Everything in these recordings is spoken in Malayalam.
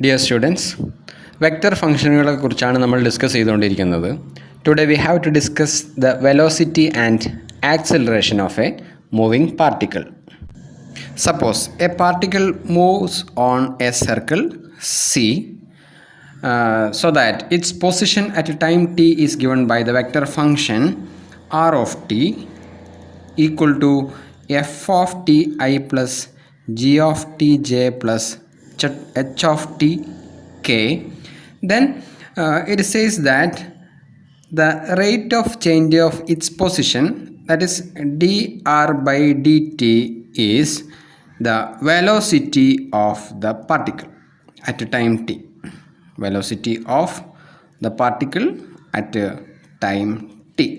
Dear students, vector ഫംഗ്ഷനുകളെ കുറിച്ചാണ് നമ്മൾ ഡിസ്കസ് ചെയ്തുകൊണ്ടിരിക്കുന്നത്. Today we have to discuss the velocity and acceleration of a moving particle. Suppose a particle moves on a circle C so that its position at a time t is given by the vector function r of t equal to f of t I plus g of t j plus h of t k. Then it says that the rate of change of its position, that is dr by dt, is the velocity of the particle at time t. Velocity of the particle at time t.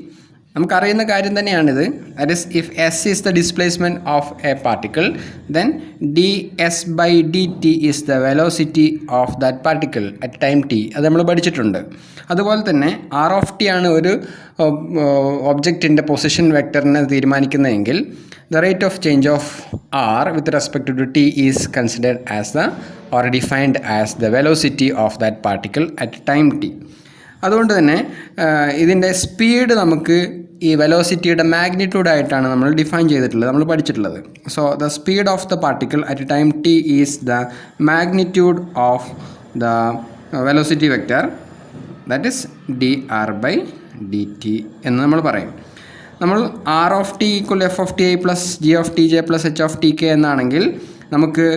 നമുക്കറിയുന്ന കാര്യം തന്നെയാണിത്. That is if S is the displacement of a particle, then D S by D T is the velocity of that particle at time T. അത് നമ്മൾ പഠിച്ചിട്ടുണ്ട്. അതുപോലെ തന്നെ ആർ ഓഫ് ടി ആണ് ഒരു ഒബ്ജക്റ്റിൻ്റെ position വെക്ടറിനെ തീരുമാനിക്കുന്നതെങ്കിൽ the rate of change of r with respect to t is considered as the or defined as the velocity of that particle at time t. അതുകൊണ്ട് തന്നെ ഇതിൻ്റെ സ്പീഡ് നമുക്ക് ഈ വെലോസിറ്റിയുടെ മാഗ്നിറ്റ്യൂഡ് ആയിട്ടാണ് നമ്മൾ ഡിഫൈൻ ചെയ്തിട്ടുള്ളത്, നമ്മൾ പഠിച്ചിട്ടുള്ളത്. So the speed of the particle at time T is the magnitude of the velocity vector, that is D R by D T എന്ന് നമ്മൾ പറയും. നമ്മൾ R of T equal F of T I plus G of T J plus H of T K എന്നാണെങ്കിൽ നമുക്ക്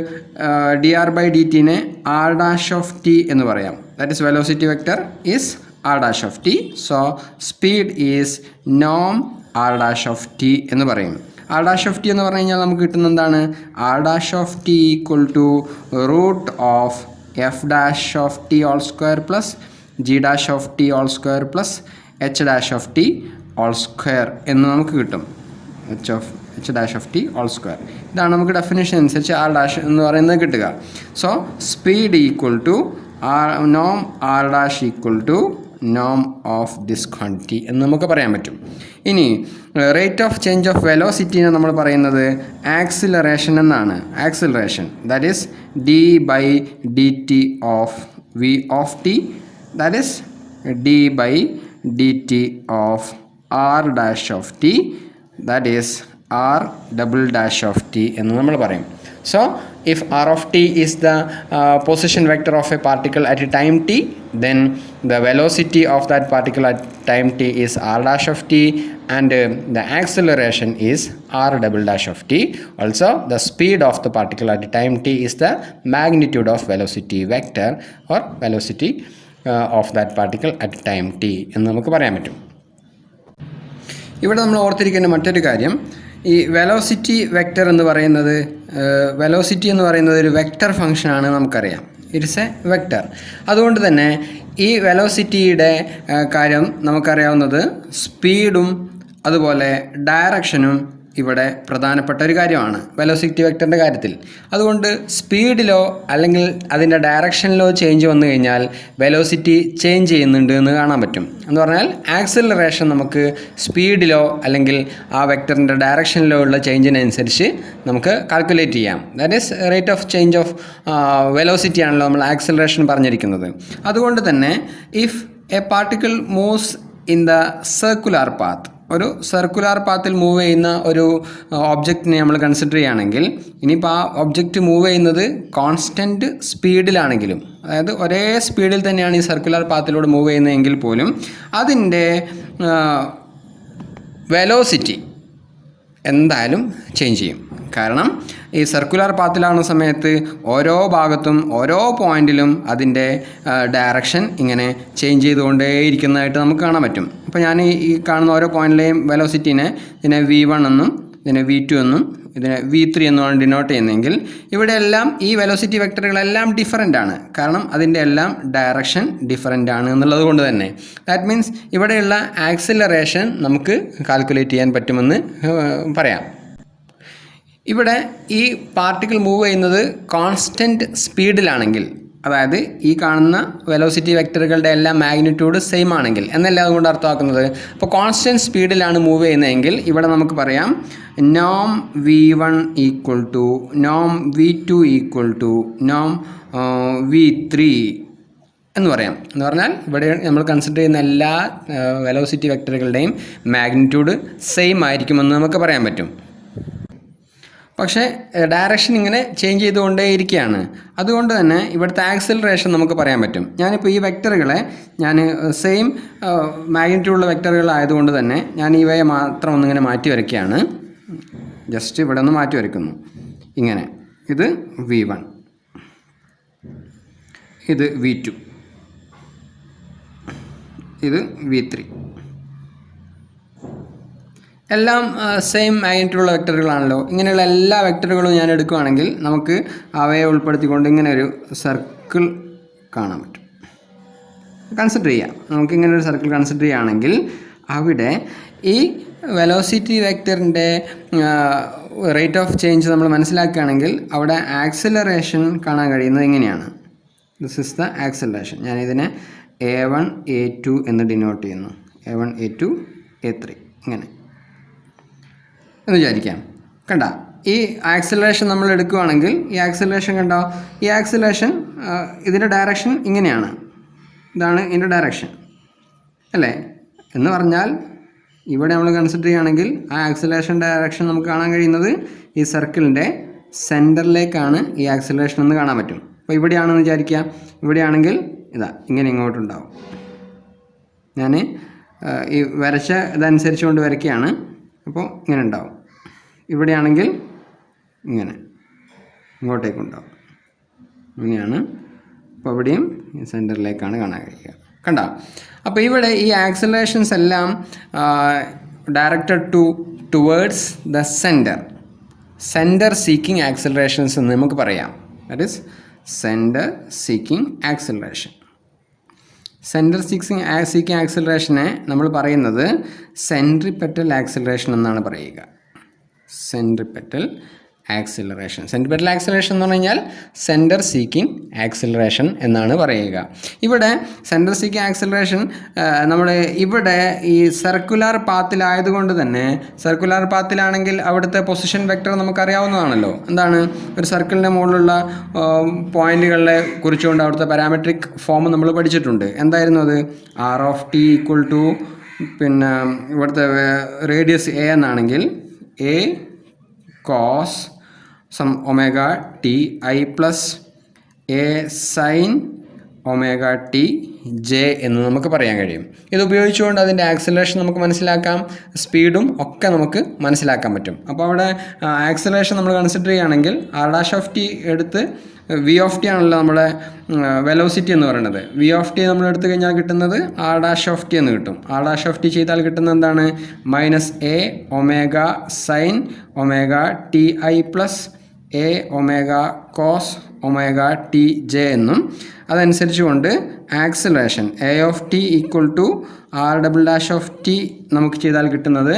ഡി ആർ ബൈ ഡി ടിനെ ആർ ഡാഷ് ഓഫ് ടി എന്ന് പറയാം. That is velocity vector is R dash of T. So speed is നോം ആർ ഡാഷ് ഓഫ് ടി എന്ന് പറയും. ആർ ഡാഷ് ഓഫ് ടി എന്ന് പറഞ്ഞു കഴിഞ്ഞാൽ നമുക്ക് കിട്ടുന്ന എന്താണ്? R dash of T equal to root of F dash of T all square plus G dash of T all square plus H dash of T all square എന്ന് നമുക്ക് കിട്ടും. H dash of T all square. ഇതാണ് നമുക്ക് ഡെഫിനേഷൻ അനുസരിച്ച് ആർ ഡാഷ് എന്ന് പറയുന്നത് കിട്ടുക. So speed equal to Noam R dash equal to Noam of this quantity എന്ന് നമുക്ക് പറയാൻ പറ്റും. ഇനി റേറ്റ് ഓഫ് ചേഞ്ച് ഓഫ് വെലോസിറ്റിനെ നമ്മൾ പറയുന്നത് ആക്സിലറേഷൻ എന്നാണ്. Acceleration that is D by D T of V of T, that is D by D T of R dash of T, that is R double dash of T എന്ന് നമ്മൾ പറയും. So if R of T is the position vector of a particle at time T, then the velocity of that particle at time t is r dash of t and the acceleration is r double dash of t. Also the speed of the particle at time t is the magnitude of velocity vector or velocity of that particle at time t എന്ന് നമുക്ക് പറയാൻ പറ്റും. ഇവിടെ നമ്മൾ ഓർത്തിരിക്കേണ്ട മറ്റൊരു കാര്യം, ഈ വെലോസിറ്റി വെക്റ്റർ എന്ന് പറയുന്നത് ഒരു വെക്റ്റർ ഫംഗ്ഷനാണ് നമുക്കറിയാം. It's A vector. അതുകൊണ്ട് തന്നെ ഈ വെലോസിറ്റിയുടെ കാര്യം നമുക്കറിയാവുന്നത് സ്പീഡും അതുപോലെ ഡയറക്ഷനും ഇവിടെ പ്രധാനപ്പെട്ട ഒരു കാര്യമാണ് വെലോസിറ്റി വെക്റ്ററിൻ്റെ കാര്യത്തിൽ. അതുകൊണ്ട് സ്പീഡിലോ അല്ലെങ്കിൽ അതിൻ്റെ ഡയറക്ഷനിലോ ചേഞ്ച് വന്നു കഴിഞ്ഞാൽ വെലോസിറ്റി ചേഞ്ച് ചെയ്യുന്നുണ്ട് എന്ന് കാണാൻ പറ്റും. എന്ന് പറഞ്ഞാൽ ആക്സിലറേഷൻ നമുക്ക് സ്പീഡിലോ അല്ലെങ്കിൽ ആ വെക്റ്ററിൻ്റെ ഡയറക്ഷനിലോ ഉള്ള ചേഞ്ചിനനുസരിച്ച് നമുക്ക് കാൽക്കുലേറ്റ് ചെയ്യാം. That is rate of change of velocity ആണല്ലോ നമ്മൾ ആക്സിലറേഷൻ പറഞ്ഞിരിക്കുന്നത്. അതുകൊണ്ട് തന്നെ if A particle moves in the circular path, ഒരു സർക്കുലർ പാത്തിൽ മൂവ് ചെയ്യുന്ന ഒരു ഒബ്ജക്റ്റിനെ നമ്മൾ കൺസിഡർ ചെയ്യുകയാണെങ്കിൽ, ഇനിയിപ്പോൾ ആ ഒബ്ജക്റ്റ് മൂവ് ചെയ്യുന്നത് കോൺസ്റ്റൻറ്റ് സ്പീഡിലാണെങ്കിലും, അതായത് ഒരേ സ്പീഡിൽ തന്നെയാണ് ഈ സർക്കുലർ പാത്തിലൂടെ മൂവ് ചെയ്യുന്നതെങ്കിൽ പോലും അതിൻ്റെ വെലോസിറ്റി എന്തായാലും ചേഞ്ച് ചെയ്യും. കാരണം ഈ സർക്കുലർ പാത്തിലാവുന്ന സമയത്ത് ഓരോ ഭാഗത്തും ഓരോ പോയിന്റിലും അതിൻ്റെ ഡയറക്ഷൻ ഇങ്ങനെ ചേഞ്ച് ചെയ്തുകൊണ്ടേയിരിക്കുന്നതായിട്ട് നമുക്ക് കാണാൻ പറ്റും. അപ്പോൾ ഞാൻ ഈ കാണുന്ന ഓരോ പോയിന്റിലെയും വെലോസിറ്റിനെ ഇതിനെ V1 എന്നും ഇതിനെ V2 എന്നും ഇതിനെ V3 എന്നുമാണ് ഡിനോട്ട് ചെയ്യുന്നതെങ്കിൽ ഇവിടെയെല്ലാം ഈ വെലോസിറ്റി വെക്ടറുകളെല്ലാം ഡിഫറൻ്റ് ആണ്. കാരണം അതിൻ്റെ എല്ലാം ഡയറക്ഷൻ ഡിഫറൻ്റ് ആണ് എന്നുള്ളത് കൊണ്ട് തന്നെ ദാറ്റ് മീൻസ് ഇവിടെയുള്ള ആക്സിലറേഷൻ നമുക്ക് കാൽക്കുലേറ്റ് ചെയ്യാൻ പറ്റുമെന്ന് പറയാം. ഇവിടെ ഈ പാർട്ടിക്കിൾ മൂവ് ചെയ്യുന്നത് കോൺസ്റ്റൻറ്റ് സ്പീഡിലാണെങ്കിൽ, അതായത് ഈ കാണുന്ന വെലോസിറ്റി വെക്ടറുകളുടെ എല്ലാം മാഗ്നിറ്റ്യൂഡ് സെയിം ആണെങ്കിൽ എന്നല്ല അതുകൊണ്ട് അർത്ഥമാക്കുന്നത്. അപ്പോൾ കോൺസ്റ്റൻറ്റ് സ്പീഡിലാണ് മൂവ് ചെയ്യുന്നതെങ്കിൽ ഇവിടെ നമുക്ക് പറയാം നോം v1 equal to Noam v2 equal to Noam v3 എന്ന് പറയാം. എന്ന് പറഞ്ഞാൽ ഇവിടെ നമ്മൾ കൺസിഡർ ചെയ്യുന്ന എല്ലാ വെലോസിറ്റി വെക്ടറുകളുടെയും മാഗ്നിറ്റ്യൂഡ് സെയിം ആയിരിക്കുമെന്ന് നമുക്ക് പറയാൻ പറ്റും. പക്ഷേ ഡയറക്ഷൻ ഇങ്ങനെ ചേഞ്ച് ചെയ്തുകൊണ്ടേയിരിക്കുകയാണ്. അതുകൊണ്ട് തന്നെ ഇവിടുത്തെ ആക്സിലറേഷൻ നമുക്ക് പറയാൻ പറ്റും. ഞാനിപ്പോൾ ഈ വെക്ടറുകളെ ഞാൻ സെയിം മാഗ്നിറ്റ്യൂഡുള്ള വെക്ടറുകളായതുകൊണ്ട് തന്നെ ഞാൻ ഇവയെ മാത്രം ഒന്നിങ്ങനെ മാറ്റി വരയ്ക്കുകയാണ്. ജസ്റ്റ് ഇവിടെ ഒന്ന് മാറ്റി വരയ്ക്കുന്നു. ഇങ്ങനെ ഇത് v1, ഇത് v2, ഇത് v3. എല്ലാം സെയിം മാഗ്നിറ്റ്യൂഡുള്ള വെക്ടറുകളാണല്ലോ. ഇങ്ങനെയുള്ള എല്ലാ വെക്ടറുകളും ഞാൻ എടുക്കുകയാണെങ്കിൽ നമുക്ക് അവയെ ഉൾപ്പെടുത്തിക്കൊണ്ട് ഇങ്ങനെ ഒരു സർക്കിൾ കാണാൻ പറ്റും. കൺസിഡർ ചെയ്യാം. നമുക്കിങ്ങനെ ഒരു സർക്കിൾ കൺസിഡർ ചെയ്യുകയാണെങ്കിൽ അവിടെ ഈ വെലോസിറ്റി വെക്ടറിൻ്റെ റേറ്റ് ഓഫ് ചേഞ്ച് നമ്മൾ മനസ്സിലാക്കുകയാണെങ്കിൽ അവിടെ ആക്സിലറേഷൻ കാണാൻ കഴിയുന്നത് ഇങ്ങനെയാണ്. This is the acceleration. ഞാനിതിനെ a1 a2 എന്ന് ഡിനോട്ട് ചെയ്യുന്നു. a1 a2 a3 ഇങ്ങനെ എന്ന് വിചാരിക്കാം. കണ്ട ഈ ആക്സിലറേഷൻ നമ്മൾ എടുക്കുകയാണെങ്കിൽ ഈ ആക്സിലറേഷൻ കണ്ടോ, ഈ ആക്സിലറേഷൻ ഇതിൻ്റെ ഡയറക്ഷൻ ഇങ്ങനെയാണ്. ഇതാണ് ഇതിൻ്റെ ഡയറക്ഷൻ അല്ലേ. എന്ന് പറഞ്ഞാൽ ഇവിടെ നമ്മൾ കൺസിഡർ ചെയ്യുകയാണെങ്കിൽ ആ ആക്സിലറേഷൻ ഡയറക്ഷൻ നമുക്ക് കാണാൻ കഴിയുന്നത് ഈ സർക്കിളിൻ്റെ സെൻറ്ററിലേക്കാണ് ഈ ആക്സിലറേഷൻ എന്ന് കാണാൻ പറ്റും. അപ്പോൾ ഇവിടെയാണെന്ന് വിചാരിക്കുക. ഇവിടെയാണെങ്കിൽ ഇതാ ഇങ്ങനെ ഇങ്ങോട്ടുണ്ടാവും. ഞാൻ ഈ വരച്ച ഇതനുസരിച്ച് കൊണ്ട് വരയ്ക്കുകയാണ്. അപ്പോൾ ഇങ്ങനെ ഉണ്ടാവും. ഇവിടെയാണെങ്കിൽ ഇങ്ങനെ ഇങ്ങോട്ടേക്കുണ്ടാവും. ഇങ്ങനെയാണ്. അപ്പോൾ ഇവിടെയും സെൻറ്ററിലേക്കാണ് കാണാൻ കഴിയുക. കണ്ട. അപ്പോൾ ഇവിടെ ഈ ആക്സിലറേഷൻസ് എല്ലാം directed towards the centre seeking accelerations എന്ന് നമുക്ക് പറയാം. That is centre seeking acceleration. Centre seeking ആക്സിലറേഷനെ നമ്മൾ പറയുന്നത് സെൻട്രിപെറ്റൽ ആക്സിലറേഷൻ എന്നാണ് പറയുക. സെൻട്രിപെറ്റൽ ആക്സിലറേഷൻ എന്ന് പറഞ്ഞു കഴിഞ്ഞാൽ സെൻറ്റർ സീക്കിംഗ് ആക്സിലറേഷൻ എന്നാണ് പറയുക. ഇവിടെ സെൻറ്റർ സീക്കിംഗ് ആക്സിലറേഷൻ നമ്മൾ ഇവിടെ ഈ സർക്കുലർ പാത്തിലായതുകൊണ്ട് തന്നെ, സർക്കുലർ പാത്തിലാണെങ്കിൽ അവിടുത്തെ പൊസിഷൻ വെക്ടർ നമുക്കറിയാവുന്നതാണല്ലോ. എന്താണ്, ഒരു സർക്കിളിൻ്റെ മുകളിലുള്ള പോയിന്റുകളെ കുറിച്ചുകൊണ്ട് അവിടുത്തെ പാരാമെട്രിക് ഫോം നമ്മൾ പഠിച്ചിട്ടുണ്ട്. എന്തായിരുന്നു അത്? r(t) ഈക്വൽ ടു പിന്നെ ഇവിടുത്തെ റേഡിയസ് a എന്നാണെങ്കിൽ a cos some omega t I plus a sin omega t j എന്ന് നമുക്ക് പറയാൻ കഴിയും. ഇത് ഉപയോഗിച്ചുകൊണ്ട് അതിൻ്റെ ആക്സിലറേഷൻ നമുക്ക് മനസ്സിലാക്കാം, സ്പീഡും ഒക്കെ നമുക്ക് മനസ്സിലാക്കാൻ പറ്റും. അപ്പോൾ അവിടെ ആക്സിലറേഷൻ നമ്മൾ കൺസിഡർ ചെയ്യുകയാണെങ്കിൽ r' എടുത്ത് v ആണല്ലോ നമ്മുടെ വെലോസിറ്റി എന്ന് പറയുന്നത്. v നമ്മൾ എടുത്തു കഴിഞ്ഞാൽ കിട്ടുന്നത് r' എന്ന് കിട്ടും. r' ചെയ്താൽ കിട്ടുന്നത് എന്താണ്? -a omega sine omega T I plus a omega cos omega T J എന്നും, അതനുസരിച്ച് കൊണ്ട് acceleration a(t) equal to r'(t) നമുക്ക് ചെയ്താൽ കിട്ടുന്നത്,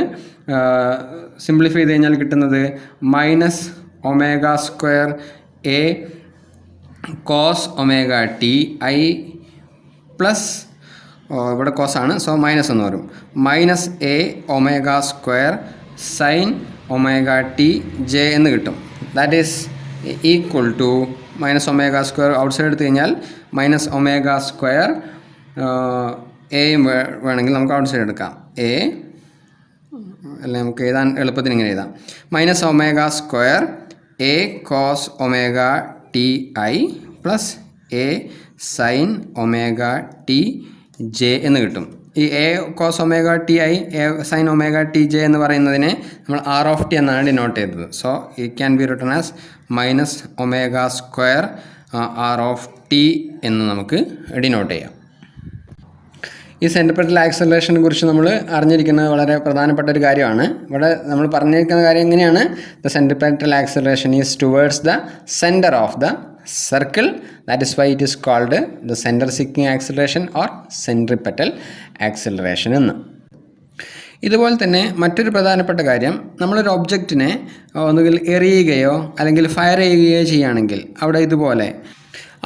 സിംപ്ലിഫൈ ചെയ്ത് കഴിഞ്ഞാൽ കിട്ടുന്നത് -ω² a cos omega T I plus, ഇവിടെ കോസ് ആണ്, സോ മൈനസ് എന്ന് വരും, -a ω² sine omega T J എന്ന് കിട്ടും. That is equal to -ω² outside എടുത്തു കഴിഞ്ഞാൽ -ω², എയും വേണമെങ്കിൽ നമുക്ക് ഔട്ട് സൈഡ് എടുക്കാം. എ അല്ലെ നമുക്ക് എഴുതാൻ എളുപ്പത്തിന് ഇങ്ങനെ എഴുതാം, -ω² a cos omega T I plus a sine omega T J എന്ന് കിട്ടും. ഈ a cos omega T I a sine omega T J എന്ന് പറയുന്നതിനെ നമ്മൾ r(t) എന്നാണ് ഡിനോട്ട് ചെയ്തത്. So it can be written as -ω² r(t) എന്ന് നമുക്ക് ഡിനോട്ട് ചെയ്യാം. ഈ സെൻട്രിപെറ്റൽ ആക്സിലറേഷനെ കുറിച്ച് നമ്മൾ അറിഞ്ഞിരിക്കുന്നത് വളരെ പ്രധാനപ്പെട്ട ഒരു കാര്യമാണ്. ഇവിടെ നമ്മൾ പറഞ്ഞിരിക്കുന്ന കാര്യം എങ്ങനെയാണ്? The centripetal acceleration is towards the centre of the circle. That is why it is called the centre seeking acceleration or centripetal acceleration എന്ന്. ഇതുപോലെ തന്നെ മറ്റൊരു പ്രധാനപ്പെട്ട കാര്യം, നമ്മളൊരു ഒബ്ജക്റ്റിനെ ഒന്നുകിൽ എറിയുകയോ അല്ലെങ്കിൽ ഫയർ ചെയ്യുകയോ ചെയ്യുകയാണെങ്കിൽ അവിടെ ഇതുപോലെ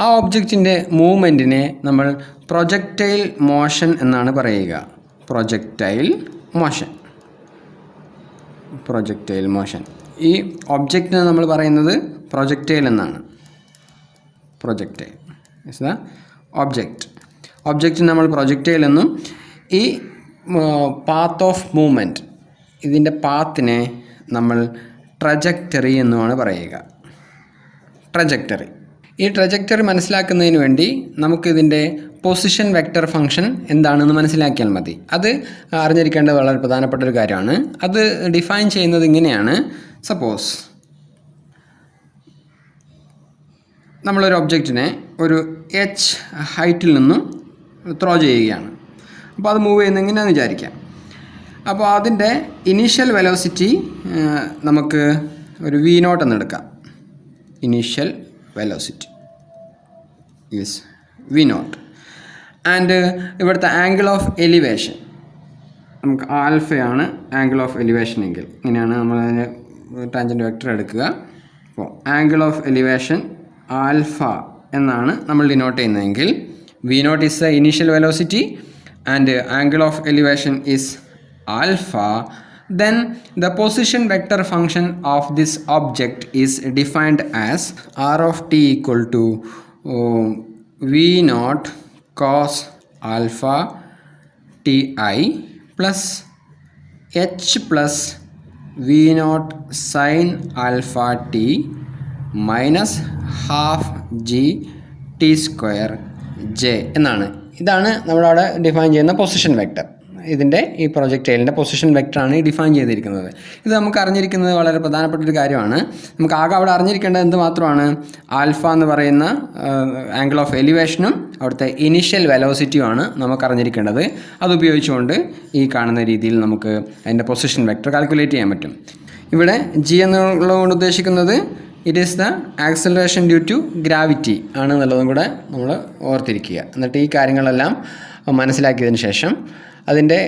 ആ ഒബ്ജക്റ്റിൻ്റെ മൂവ്മെൻറ്റിനെ നമ്മൾ പ്രൊജക്റ്റൈൽ മോഷൻ എന്നാണ് പറയുക. Projectile motion. ഈ ഒബ്ജക്റ്റിനെ നമ്മൾ പറയുന്നത് പ്രൊജക്റ്റൈൽ എന്നാണ്. പ്രൊജക്റ്റൈൽ ഇസ് ദ ഒബ്ജക്റ്റിന് നമ്മൾ പ്രൊജക്റ്റൈൽ എന്നും ഈ പാത്ത് ഓഫ് മൂവ്മെൻറ്റ് ഇതിൻ്റെ പാത്തിനെ നമ്മൾ ട്രജക്ടറി എന്നുമാണ് പറയുക. ഈ ട്രജക്ടറി മനസ്സിലാക്കുന്നതിന് വേണ്ടി നമുക്കിതിൻ്റെ പൊസിഷൻ വെക്റ്റർ ഫംഗ്ഷൻ എന്താണെന്ന് മനസ്സിലാക്കിയാൽ മതി. അത് അറിഞ്ഞിരിക്കേണ്ടത് വളരെ പ്രധാനപ്പെട്ട ഒരു കാര്യമാണ്. അത് ഡിഫൈൻ ചെയ്യുന്നത് ഇങ്ങനെയാണ്. സപ്പോസ് നമ്മളൊരു ഒബ്ജക്റ്റിനെ ഒരു h ഹൈറ്റിൽ നിന്നും ത്രോ ചെയ്യുകയാണ്. അപ്പോൾ അത് മൂവ് ചെയ്യുന്ന എങ്ങനെയാണെന്ന് വിചാരിക്കാം. അപ്പോൾ അതിൻ്റെ ഇനീഷ്യൽ വെലോസിറ്റി നമുക്ക് ഒരു v0 എന്ന് എടുക്കാം. Initial velocity is v0 and ഇവിടുത്തെ ആംഗിൾ ഓഫ് എലിവേഷൻ നമുക്ക് ആൽഫയാണ് ആംഗിൾ ഓഫ് എലിവേഷൻ എങ്കിൽ ഇങ്ങനെയാണ് നമ്മൾ ടാൻജൻറ്റ് വെക്റ്റർ എടുക്കുക. അപ്പോൾ ആംഗിൾ ഓഫ് എലിവേഷൻ ആൽഫ എന്നാണ് നമ്മൾ ഡിനോട്ട് ചെയ്യുന്നതെങ്കിൽ v0 is the initial velocity and angle of elevation is alpha, then the position vector function of this object is defined as r of t equal to v0 cos alpha ti plus h plus v0 sin alpha t minus half g t square j എന്നാണ്. ഇതാണ് നമ്മളവിടെ ഡിഫൈൻ ചെയ്യുന്ന പൊസിഷൻ വെക്റ്റർ. ഇതിൻ്റെ ഈ പ്രൊജക്റ്റൈലിൻ്റെ പൊസിഷൻ വെക്റ്ററാണ് ഈ ഡിഫൈൻ ചെയ്തിരിക്കുന്നത്. ഇത് നമുക്ക് അറിഞ്ഞിരിക്കുന്നത് വളരെ പ്രധാനപ്പെട്ട ഒരു കാര്യമാണ്. നമുക്ക് ആകെ അവിടെ അറിഞ്ഞിരിക്കേണ്ടത് എന്ത് മാത്രമാണ്? ആൽഫ എന്ന് പറയുന്ന ആംഗിൾ ഓഫ് എലിവേഷനും അവിടുത്തെ ഇനീഷ്യൽ വെലോസിറ്റിയുമാണ് നമുക്ക് അറിഞ്ഞിരിക്കേണ്ടത്. അതുപയോഗിച്ചുകൊണ്ട് ഈ കാണുന്ന രീതിയിൽ നമുക്ക് അതിൻ്റെ പൊസിഷൻ വെക്റ്റർ കാൽക്കുലേറ്റ് ചെയ്യാൻ പറ്റും. ഇവിടെ ജി എന്നുള്ളതുകൊണ്ട് ഉദ്ദേശിക്കുന്നത് it is the acceleration due to gravity ആണെന്നുള്ളതും കൂടെ നമ്മൾ ഓർത്തിരിക്കുക. എന്നിട്ട് ഈ കാര്യങ്ങളെല്ലാം മനസ്സിലാക്കിയതിന് ശേഷം അതിൻ്റെ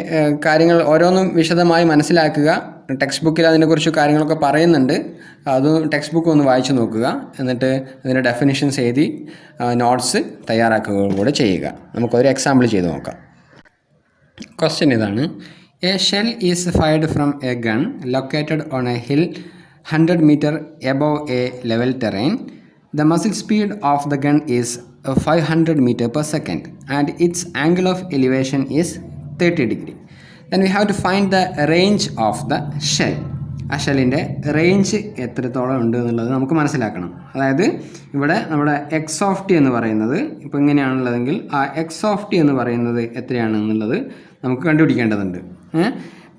കാര്യങ്ങൾ ഓരോന്നും വിശദമായി മനസ്സിലാക്കുക. ടെക്സ്റ്റ് ബുക്കിൽ അതിനെക്കുറിച്ച് കാര്യങ്ങളൊക്കെ പറയുന്നുണ്ട്. അതും ടെക്സ്റ്റ് ബുക്ക് ഒന്ന് വായിച്ചു നോക്കുക. എന്നിട്ട് അതിൻ്റെ ഡെഫിനിഷൻസ് എഴുതി നോട്ട്സ് തയ്യാറാക്കുകയും കൂടെ ചെയ്യുക. നമുക്കൊരു എക്സാമ്പിൾ ചെയ്ത് നോക്കാം. ക്വസ്റ്റ്യൻ ഇതാണ്: A shell is fired from A gun located on A hill 100 meter above a level terrain. The muzzle speed of the gun is 500 meter per second and its angle of elevation is 30 degree. Then we have to find the range of the shell. ആ ഷെല്ലിൻ്റെ റേഞ്ച് എത്രത്തോളം ഉണ്ട് എന്നുള്ളത് നമുക്ക് മനസ്സിലാക്കണം. അതായത് ഇവിടെ നമ്മുടെ എക്സ് ഓഫ് ടി എന്ന് പറയുന്നത് ഇപ്പോൾ ഇങ്ങനെയാണുള്ളതെങ്കിൽ ആ എക്സ് ഓഫ് ടി എന്ന് പറയുന്നത് എത്രയാണെന്നുള്ളത് നമുക്ക് കണ്ടുപിടിക്കേണ്ടതുണ്ട്.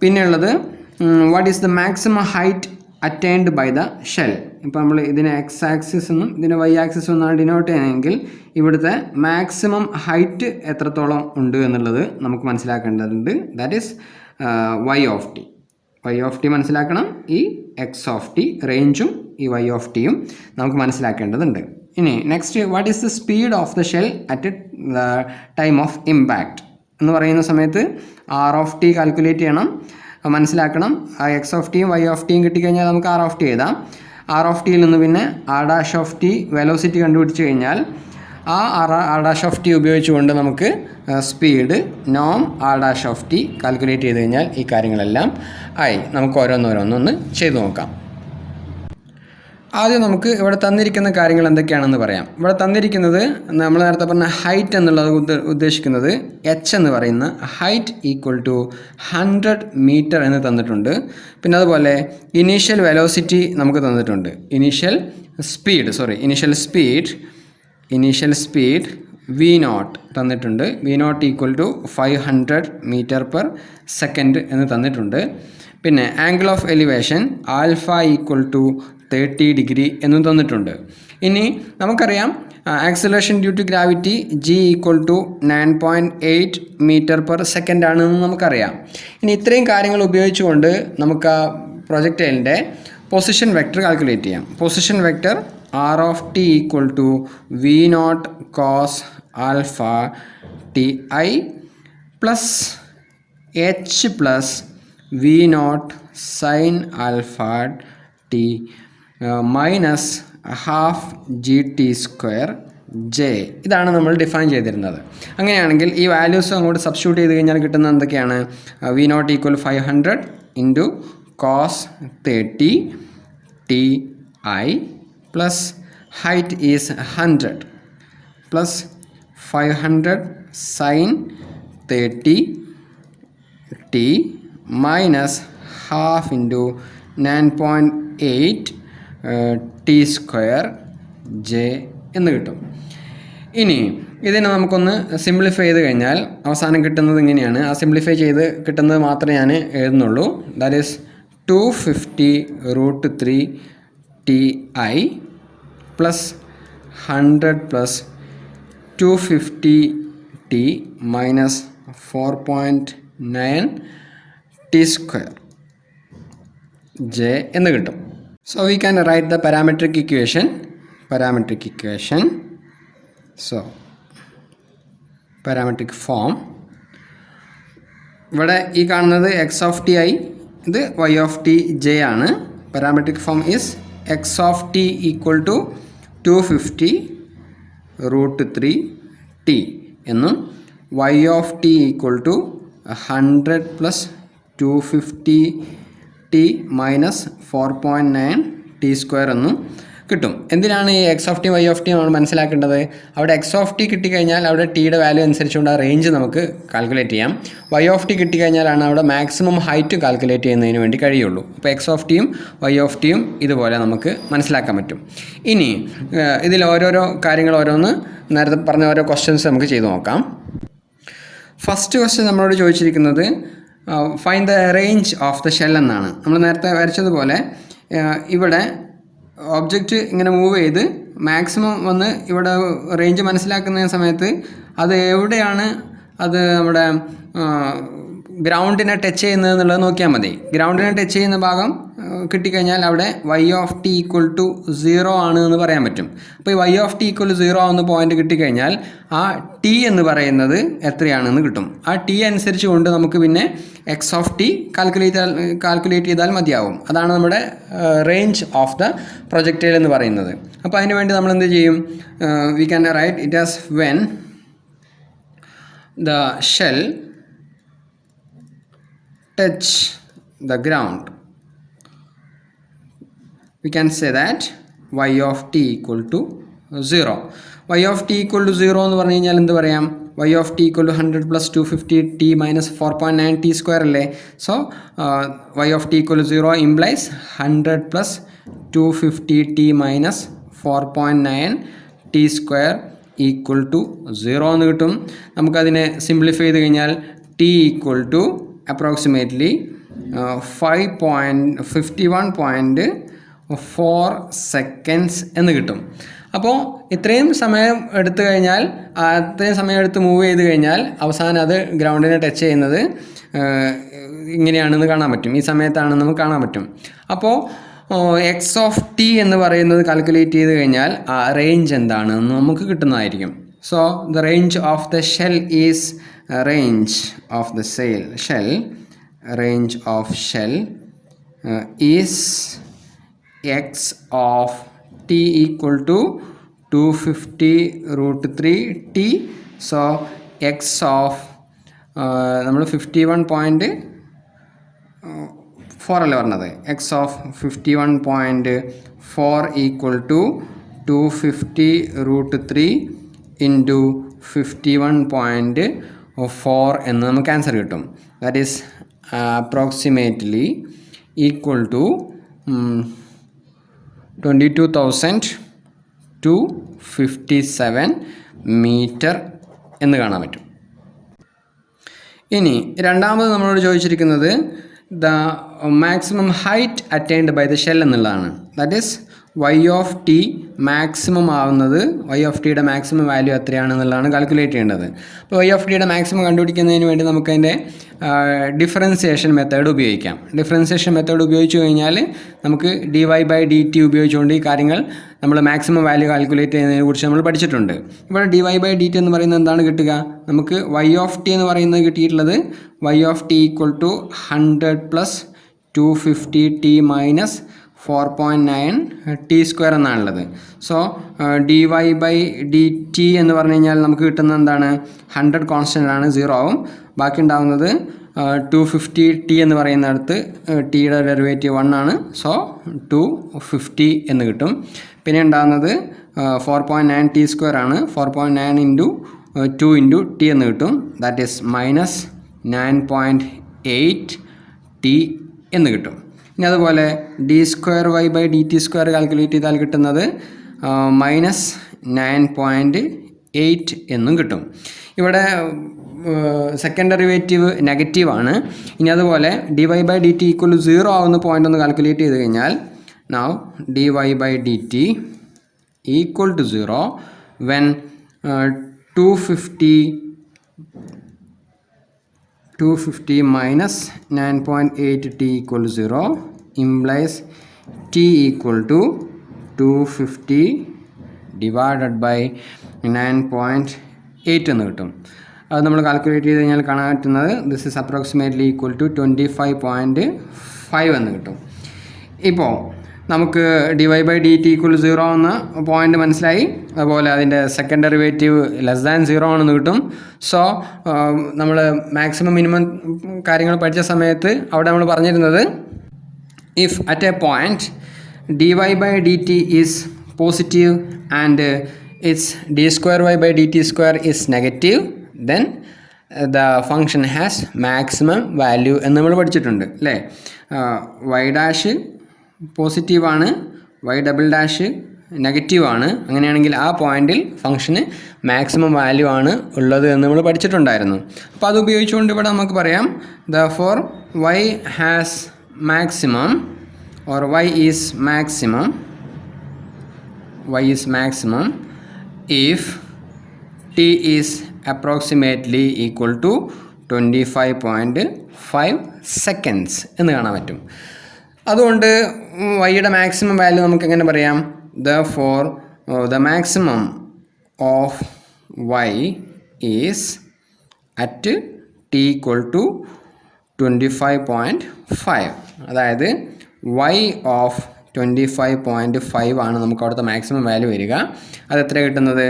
പിന്നെയുള്ളത് what is the maximum height attained by the shell. ഇപ്പോൾ നമ്മൾ ഇതിനെ എക്സ് ആക്സിസ് എന്നും ഇതിനെ വൈ ആക്സിസ് എന്നാണ് ഡിനോട്ട് ചെയ്യുന്നതെങ്കിൽ ഇവിടുത്തെ മാക്സിമം ഹൈറ്റ് എത്രത്തോളം ഉണ്ട് എന്നുള്ളത് നമുക്ക് മനസ്സിലാക്കേണ്ടതുണ്ട്. That is Y of T. Y of T മനസ്സിലാക്കണം. ഈ എക്സ് ഓഫ് ടി റേഞ്ചും ഈ വൈ ഓഫ് ടിയും നമുക്ക് മനസ്സിലാക്കേണ്ടതുണ്ട്. ഇനി next, what is the speed of the shell at the time of impact എന്ന് പറയുന്ന സമയത്ത് ആർ ഓഫ് ടി കാൽക്കുലേറ്റ് ചെയ്യണം, മനസ്സിലാക്കണം. ആ എക്സ് ഓഫ് ടിയും വൈ ഓഫ് ടിയും കിട്ടിക്കഴിഞ്ഞാൽ നമുക്ക് ആർ ഓഫ് ടി എഴുതാം. ആർ ഓഫ് ടിയിൽ നിന്ന് പിന്നെ R dash of T velocity കണ്ടുപിടിച്ച് കഴിഞ്ഞാൽ ആ ആർ ഡാഷ് ഓഫ് ടി ഉപയോഗിച്ചുകൊണ്ട് നമുക്ക് സ്പീഡ് നോം R dash of T calculate ചെയ്ത് കഴിഞ്ഞാൽ ഈ കാര്യങ്ങളെല്ലാം ആയി. നമുക്ക് ഓരോന്നോരോന്നൊന്ന് ചെയ്തു നോക്കാം. ആദ്യം നമുക്ക് ഇവിടെ തന്നിരിക്കുന്ന കാര്യങ്ങൾ എന്തൊക്കെയാണെന്ന് പറയാം. ഇവിടെ തന്നിരിക്കുന്നത് നമ്മൾ നേരത്തെ പറഞ്ഞ ഹൈറ്റ് എന്നുള്ളത് ഉദ്ദേശിക്കുന്നത് എച്ച് എന്ന് പറയുന്ന ഹൈറ്റ് ഈക്വൽ ടു 100 മീറ്റർ എന്ന് തന്നിട്ടുണ്ട്. പിന്നെ അതുപോലെ ഇനീഷ്യൽ വെലോസിറ്റി നമുക്ക് തന്നിട്ടുണ്ട്. ഇനീഷ്യൽ സ്പീഡ് v0 തന്നിട്ടുണ്ട്. v0 equal to 500 metre per second എന്ന് തന്നിട്ടുണ്ട്. പിന്നെ angle of elevation alpha equal to 30 degree എന്നും തന്നിട്ടുണ്ട്. ഇനി നമുക്കറിയാം acceleration due to gravity G equal to 9.8 metre per second ആണെന്ന് നമുക്കറിയാം. ഇനി ഇത്രയും കാര്യങ്ങൾ ഉപയോഗിച്ചുകൊണ്ട് നമുക്ക് ആ പ്രൊജക്റ്റൈലിൻ്റെ പൊസിഷൻ വെക്റ്റർ കാൽക്കുലേറ്റ് ചെയ്യാം. Position vector R of T equal to v0 cos alpha T I plus H plus v0 sine alpha T minus half G T square J. ഇതാണ് നമ്മൾ ഡിഫൈൻ ചെയ്തിരുന്നത്. അങ്ങനെയാണെങ്കിൽ ഈ വാല്യൂസ് അങ്ങോട്ട് സബ്സ്റ്റിറ്റ്യൂട്ട് ചെയ്ത് കഴിഞ്ഞാൽ കിട്ടുന്നത് എന്തൊക്കെയാണ്? V nought equal 500 into cos 30 T I plus height is 100 plus 500 sine 30 T minus half into 9.8 T square J എന്ന് കിട്ടും. ഇനി ഇതിനെ നമുക്കൊന്ന് സിംപ്ലിഫൈ ചെയ്ത് കഴിഞ്ഞാൽ അവസാനം കിട്ടുന്നത് ഇങ്ങനെയാണ്. ആ സിംപ്ലിഫൈ ചെയ്ത് കിട്ടുന്നത് മാത്രമേ ഞാൻ എഴുതുന്നുള്ളൂ. That is 250√3 t I plus 100 plus 250 t minus 4.9 t square J എന്ന് കിട്ടും. So we can write the parametric equation. So parametric form ഇവിടെ ഈ കാണുന്നത് എക്സ് ഓഫ് ടി ഐ, ഇത് വൈ ഓഫ് ടി ജെ ആണ്. Parametric form is x of T equal to 250√3 t എന്നും y of T equal to 100 plus 250 t minus 4.9 t square എന്നും കിട്ടും. എന്തിനാണ് ഈ X of T Y of T നമ്മൾ മനസ്സിലാക്കേണ്ടത്? അവിടെ എക്സ് ഓഫ് ടി കിട്ടിക്കഴിഞ്ഞാൽ അവിടെ ടിയുടെ വാല്യൂ അനുസരിച്ചുകൊണ്ട് ആ റേഞ്ച് നമുക്ക് കാൽക്കുലേറ്റ് ചെയ്യാം. വൈ ഓഫ് ടി കിട്ടിക്കഴിഞ്ഞാലാണ് അവിടെ മാക്സിമം ഹൈറ്റ് കാൽക്കുലേറ്റ് ചെയ്യുന്നതിന് വേണ്ടി കഴിയുള്ളൂ. അപ്പോൾ എക്സ് ഓഫ് ടിയും വൈ ഓഫ് ടിയും ഇതുപോലെ നമുക്ക് മനസ്സിലാക്കാൻ പറ്റും. ഇനി ഇതിൽ ഓരോരോ കാര്യങ്ങൾ ഓരോന്ന് നേരത്തെ പറഞ്ഞ ഓരോ ക്വസ്റ്റ്യൻസ് നമുക്ക് ചെയ്ത് നോക്കാം. ഫസ്റ്റ് ക്വസ്റ്റ്യൻ നമ്മളോട് ചോദിച്ചിരിക്കുന്നത് find the range of the shell എന്നാണ്. നമ്മൾ നേരത്തെ വരച്ചതുപോലെ ഇവിടെ ഒബ്ജക്റ്റ് ഇങ്ങനെ മൂവ് ചെയ്ത് മാക്സിമം വന്ന് ഇവിടെ റേഞ്ച് മനസ്സിലാക്കുന്ന സമയത്ത് അത് എവിടെയാണ് അത് നമ്മുടെ ഗ്രൗണ്ടിനെ ടച്ച് ചെയ്യുന്നത് എന്നുള്ളത് നോക്കിയാൽ മതി. ഗ്രൗണ്ടിനെ ടച്ച് ചെയ്യുന്ന ഭാഗം കിട്ടിക്കഴിഞ്ഞാൽ അവിടെ Y of T equal to 0 ആണ് എന്ന് പറയാൻ പറ്റും. അപ്പോൾ ഈ വൈ ഓഫ് ടി ഈക്വൽ 0 ആവുന്ന പോയിന്റ് കിട്ടിക്കഴിഞ്ഞാൽ ആ ടി എന്ന് പറയുന്നത് എത്രയാണെന്ന് കിട്ടും. ആ ടി അനുസരിച്ച് കൊണ്ട് നമുക്ക് പിന്നെ എക്സ് ഓഫ് ടി കാൽക്കുലേറ്റ് ചെയ്താൽ മതിയാവും. അതാണ് നമ്മുടെ റേഞ്ച് ഓഫ് ദ പ്രൊജക്റ്റൈൽ എന്ന് പറയുന്നത്. അപ്പോൾ അതിന് വേണ്ടി നമ്മൾ എന്ത് ചെയ്യും? V can right it as when the shell touch the ground, we can say that y of t equal to 0. y of t equal to 0 എന്ന് പറഞ്ഞു കഴിഞ്ഞാൽ എന്ത് പറയാം? y of t equal to 100 plus 250 t minus 4.9 t square അല്ലേ? So y of t equal to 0 implies 100 plus 250 t minus 4.9 t square equal to 0 എന്ന് കിട്ടും. നമുക്കതിനെ സിംപ്ലിഫൈ ചെയ്ത് കഴിഞ്ഞാൽ t equal to approximately 51.4 seconds എന്ന് കിട്ടും. അപ്പോൾ ഇത്രയും സമയം എടുത്തു കഴിഞ്ഞാൽ അത്രയും സമയം എടുത്ത് മൂവ് ചെയ്ത് കഴിഞ്ഞാൽ അവസാനം അത് ഗ്രൗണ്ടിനെ ടച്ച് ചെയ്യുന്നത് ഇങ്ങനെയാണെന്ന് കാണാൻ പറ്റും. ഈ സമയത്താണെന്ന് നമുക്ക് കാണാൻ പറ്റും. അപ്പോൾ എക്സ് ഓഫ് ടി എന്ന് പറയുന്നത് കാൽക്കുലേറ്റ് ചെയ്ത് കഴിഞ്ഞാൽ ആ റേഞ്ച് എന്താണെന്ന് നമുക്ക് കിട്ടുന്നതായിരിക്കും. So the range of the shell is range of the range of shell is x of t equal to 250√3 t. So x of നമ്മൾ 51.4 അല്ലേ പറഞ്ഞത്? x of 51.4 equal to 250√3 into 51.4 എന്ന് നമുക്ക് ആൻസർ കിട്ടും. That is approximately equal to 22,257 metre എന്ന് കാണാൻ പറ്റും. ഇനി രണ്ടാമത് നമ്മളോട് ചോദിച്ചിരിക്കുന്നത് the maximum height attained by the shell എന്നുള്ളതാണ്. That is Y of t maximum ആവുന്നത്, വൈ ഓഫ് ടിയുടെ മാക്സിമം വാല്യൂ എത്രയാണെന്നുള്ളതാണ് കാൽക്കുലേറ്റ് ചെയ്യേണ്ടത്. അപ്പോൾ വൈ ഓഫ് ടിയുടെ മാക്സിമം കണ്ടുപിടിക്കുന്നതിന് വേണ്ടി നമുക്കതിൻ്റെ ഡിഫറൻസിയേഷൻ മെത്തേഡ് ഉപയോഗിക്കാം. ഡിഫറൻസിയേഷൻ മെത്തേഡ് ഉപയോഗിച്ച് കഴിഞ്ഞാൽ നമുക്ക് dy ബൈ ഡി ടി ഉപയോഗിച്ചുകൊണ്ട് ഈ കാര്യങ്ങൾ നമ്മൾ മാക്സിമം വാല്യൂ കാൽക്കുലേറ്റ് ചെയ്യുന്നതിനെ കുറിച്ച് നമ്മൾ പഠിച്ചിട്ടുണ്ട്. ഇവിടെ dy ബൈ ഡി ടി എന്ന് പറയുന്നത് എന്താണ് കിട്ടുക? നമുക്ക് വൈ ഓഫ് ടി എന്ന് പറയുന്നത് കിട്ടിയിട്ടുള്ളത് y of T equal to 100 plus 250 t minus 4.9 t square എന്നാണുള്ളത്. So dy by D T എന്ന് പറഞ്ഞു കഴിഞ്ഞാൽ നമുക്ക് കിട്ടുന്നത് എന്താണ്? 100 കോൺസ്റ്റൻ്റ് ആണ്, 0 ആവും. ബാക്കി ഉണ്ടാവുന്നത് 250 ടി എന്ന് പറയുന്നിടത്ത് ടിയുടെ ഡെറിവേറ്റീവ് 1 ആണ്. സോ 250 എന്ന് കിട്ടും. പിന്നെ ഉണ്ടാകുന്നത് 4.9 ടി സ്ക്വയർ ആണ്. 4.9 ഇൻറ്റു 2 ഇൻറ്റു ടി എന്ന് കിട്ടും. ദാറ്റ് ഈസ് മൈനസ് 9.8 ടി എന്ന് കിട്ടും. ഇനി അതുപോലെ D square Y by D T square calculate ചെയ്താൽ കിട്ടുന്നത് മൈനസ് 9.8 എന്നും കിട്ടും. ഇവിടെ സെക്കൻഡ് ഡെറിവേറ്റീവ് നെഗറ്റീവാണ്. ഇനി അതുപോലെ D Y by D T equal 0 ആവുന്ന പോയിൻ്റ് ഒന്ന് കാൽക്കുലേറ്റ് ചെയ്ത് കഴിഞ്ഞാൽ now D Y by D T equal to 0 when 250 minus 9.8 t equal to 0 implies t equal to 250 divided by 9.8 എന്ന് കിട്ടും. അത് നമ്മൾ കാൽക്കുലേറ്റ് ചെയ്ത് കഴിഞ്ഞാൽ കാണാൻ പറ്റുന്നത് this is approximately equal to 25.5 എന്ന് കിട്ടും. ഇപ്പോൾ നമുക്ക് D Y by D T equal 0 എന്ന പോയിൻ്റ് മനസ്സിലായി. അതുപോലെ അതിൻ്റെ സെക്കൻഡ് ഡെറിവേറ്റീവ് ലെസ് ദാൻ 0 ആണെന്ന് കിട്ടും. സോ നമ്മൾ മാക്സിമം മിനിമം കാര്യങ്ങൾ പഠിച്ച സമയത്ത് അവിടെ നമ്മൾ പറഞ്ഞിരുന്നത് if at a point D Y by D T is positive and its D square Y by D T square is negative then the function has maximum value എന്ന് നമ്മൾ പഠിച്ചിട്ടുണ്ട് അല്ലേ. വൈ ഡാഷ് പോസിറ്റീവാണ്, വൈ ഡബിൾ ഡാഷ് നെഗറ്റീവാണ്. അങ്ങനെയാണെങ്കിൽ ആ പോയിന്റിൽ ഫംഗ്ഷന് മാക്സിമം വാല്യൂ ആണ് ഉള്ളത് എന്ന് നമ്മൾ പഠിച്ചിട്ടുണ്ടായിരുന്നു. അപ്പോൾ അത് ഉപയോഗിച്ചുകൊണ്ട് ഇവിടെ നമുക്ക് പറയാം therefore Y has maximum or Y is maximum if T is approximately equal to 25.5 seconds എന്ന് കാണാൻ പറ്റും. അതുകൊണ്ട് വൈയുടെ മാക്സിമം വാല്യൂ നമുക്ക് എങ്ങനെ പറയാം? Therefore the maximum of y is at t equal to 25.5. അതായത് y of 25.5 ആണ് നമുക്ക് അവിടുത്തെ മാക്സിമം വാല്യൂ വരിക. അത് എത്ര കിട്ടുന്നത്?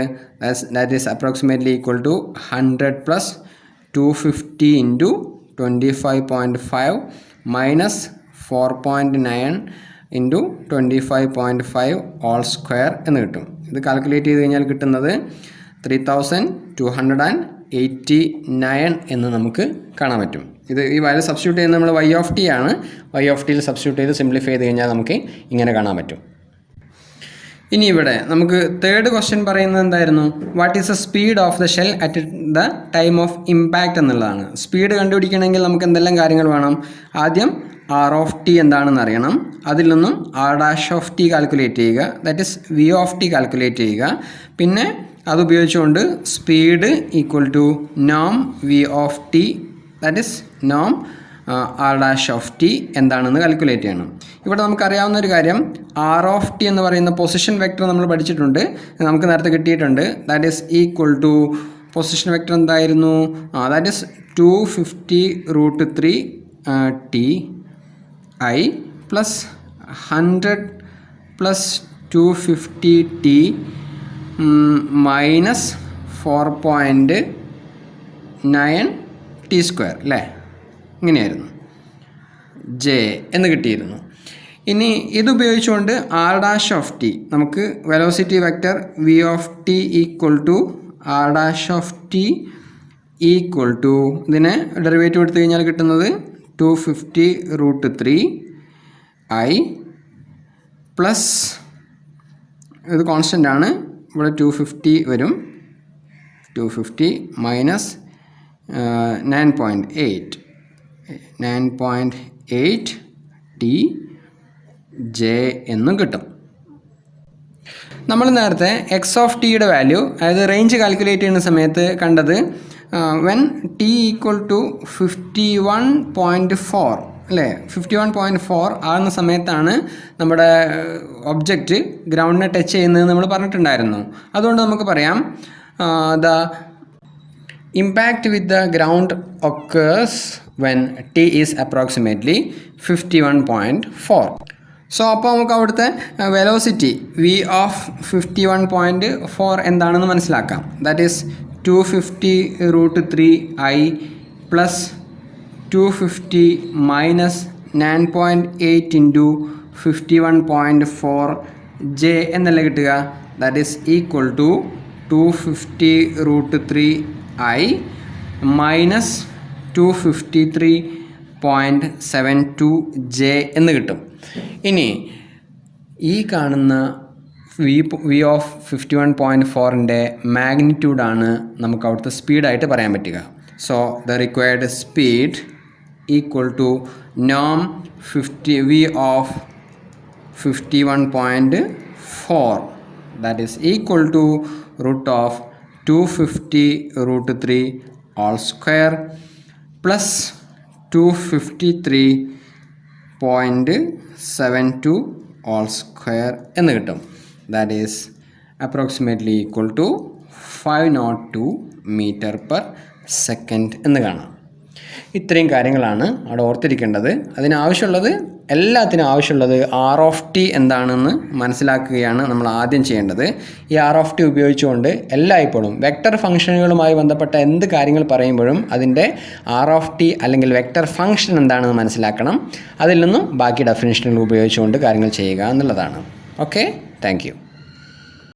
That is approximately equal to 100 plus 250 into 25.5 minus 4.9 into 25.5 whole square എന്ന് കിട്ടും. ഇത് കാൽക്കുലേറ്റ് ചെയ്ത് കഴിഞ്ഞാൽ കിട്ടുന്നത് 3289 എന്ന് നമുക്ക് കാണാൻ പറ്റും. ഇത് ഈ വാല്യൂ സബ്സ്റ്റിറ്റ്യൂട്ട് ചെയ്യുന്നത് നമ്മൾ വൈ ഓഫ് ടി ആണ്. വൈ ഓഫ് ടിയിൽ സബ്സ്റ്റിറ്റ്യൂട്ട് ചെയ്ത് സിംപ്ലിഫൈ ചെയ്ത് കഴിഞ്ഞാൽ നമുക്ക് ഇങ്ങനെ കാണാൻ പറ്റും. ഇനി ഇവിടെ നമുക്ക് തേർഡ് ക്വസ്റ്റ്യൻ പറയുന്നത് എന്തായിരുന്നു? What is the speed of the shell at the time of impact എന്നുള്ളതാണ്. സ്പീഡ് കണ്ടുപിടിക്കണമെങ്കിൽ നമുക്ക് എന്തെല്ലാം കാര്യങ്ങൾ വേണം? ആദ്യം ആർ ഓഫ് ടി എന്താണെന്ന് അറിയണം. അതിൽ നിന്നും r dash of T calculate ചെയ്യുക, that is v of T calculate ചെയ്യുക. പിന്നെ അതുപയോഗിച്ചുകൊണ്ട് സ്പീഡ് ഈക്വൽ ടു നോം V of T, that is നോം ആർ ഡാഷ് ഓഫ് ടി എന്താണെന്ന് കാൽക്കുലേറ്റ് ചെയ്യണം. ഇവിടെ നമുക്കറിയാവുന്ന ഒരു കാര്യം ആർ ഓഫ് ടി എന്ന് പറയുന്ന പൊസിഷൻ വെക്ടർ നമ്മൾ പഠിച്ചിട്ടുണ്ട്, നമുക്ക് നേരത്തെ കിട്ടിയിട്ടുണ്ട്. That is equal to position vector എന്തായിരുന്നു? That is 250√3 t I plus 100 plus 250 t minus 4.9 t square അല്ലേ? ഇങ്ങനെയായിരുന്നു ജെ എന്ന് കിട്ടിയിരുന്നു. ഇനി ഇതുപയോഗിച്ചുകൊണ്ട് ആർ ഡാഷ് ഓഫ് ടി നമുക്ക് velocity vector v of T equal to r dash of T equal to ഇതിനെ ഡെറിവേറ്റീവ് എടുത്തു കഴിഞ്ഞാൽ കിട്ടുന്നത് 250√3 ഐ പ്ലസ് ഇത് കോൺസ്റ്റൻ്റ് ആണ്, ഇവിടെ 250 വരും. 250 മൈനസ് 9.8 ടി ജെ എന്നും കിട്ടും. നമ്മൾ നേരത്തെ എക്സ് ഓഫ് ടിയുടെ വാല്യൂ, അതായത് റേഞ്ച് കാൽക്കുലേറ്റ് ചെയ്യുന്ന സമയത്ത് കണ്ടത് വെൻ ടി ഈക്വൽ ടു 51.4 അല്ലേ? 51.4 ആകുന്ന സമയത്താണ് നമ്മുടെ ഒബ്ജക്റ്റ് ഗ്രൗണ്ടിനെ ടച്ച് ചെയ്യുന്നത് നമ്മൾ പറഞ്ഞിട്ടുണ്ടായിരുന്നു. അതുകൊണ്ട് നമുക്ക് പറയാം the impact with the ground occurs when T is approximately 51.4. So അപ്പോൾ നമുക്ക് അവിടുത്തെ വെലോസിറ്റി വി ഓഫ് 51.4 എന്താണെന്ന് മനസ്സിലാക്കാം. That is 250√3i plus 250 minus 9.8 into 51.4 J എന്നല്ലേ കിട്ടുക. That is equal to 250√3i minus 253.72 J എന്ന് കിട്ടും. ഇനി ഈ കാണുന്ന വി ഓഫ് 51.4ൻ്റെ മാഗ്നിറ്റ്യൂഡാണ് നമുക്ക് അവിടുത്തെ സ്പീഡായിട്ട് പറയാൻ പറ്റുക. So the required speed equal to നോം V of 51.4 that is equal to root of 250√3 all square plus 253.72 all square എന്ന് കിട്ടും. That is approximately equal to 502 meter per second എന്ന് കാണാം. ഇത്രയും കാര്യങ്ങളാണ് അവിടെ ഓർത്തിരിക്കേണ്ടത്. എല്ലാത്തിനും ആവശ്യമുള്ളത് ആർ ഓഫ് ടി എന്താണെന്ന് മനസ്സിലാക്കുകയാണ് നമ്മൾ ആദ്യം ചെയ്യേണ്ടത്. ഈ ആർ ഓഫ് ടി ഉപയോഗിച്ചുകൊണ്ട് എല്ലായ്പ്പോഴും വെക്റ്റർ ഫംഗ്ഷനുകളുമായി ബന്ധപ്പെട്ട എന്ത് കാര്യങ്ങൾ പറയുമ്പോഴും അതിൻ്റെ ആർ ഓഫ് ടി അല്ലെങ്കിൽ വെക്റ്റർ ഫംഗ്ഷൻ എന്താണെന്ന് മനസ്സിലാക്കണം. അതിൽ നിന്നും ബാക്കി ഡെഫിനിഷനുകൾ ഉപയോഗിച്ചുകൊണ്ട് കാര്യങ്ങൾ ചെയ്യുക എന്നുള്ളതാണ്. Okay, thank you.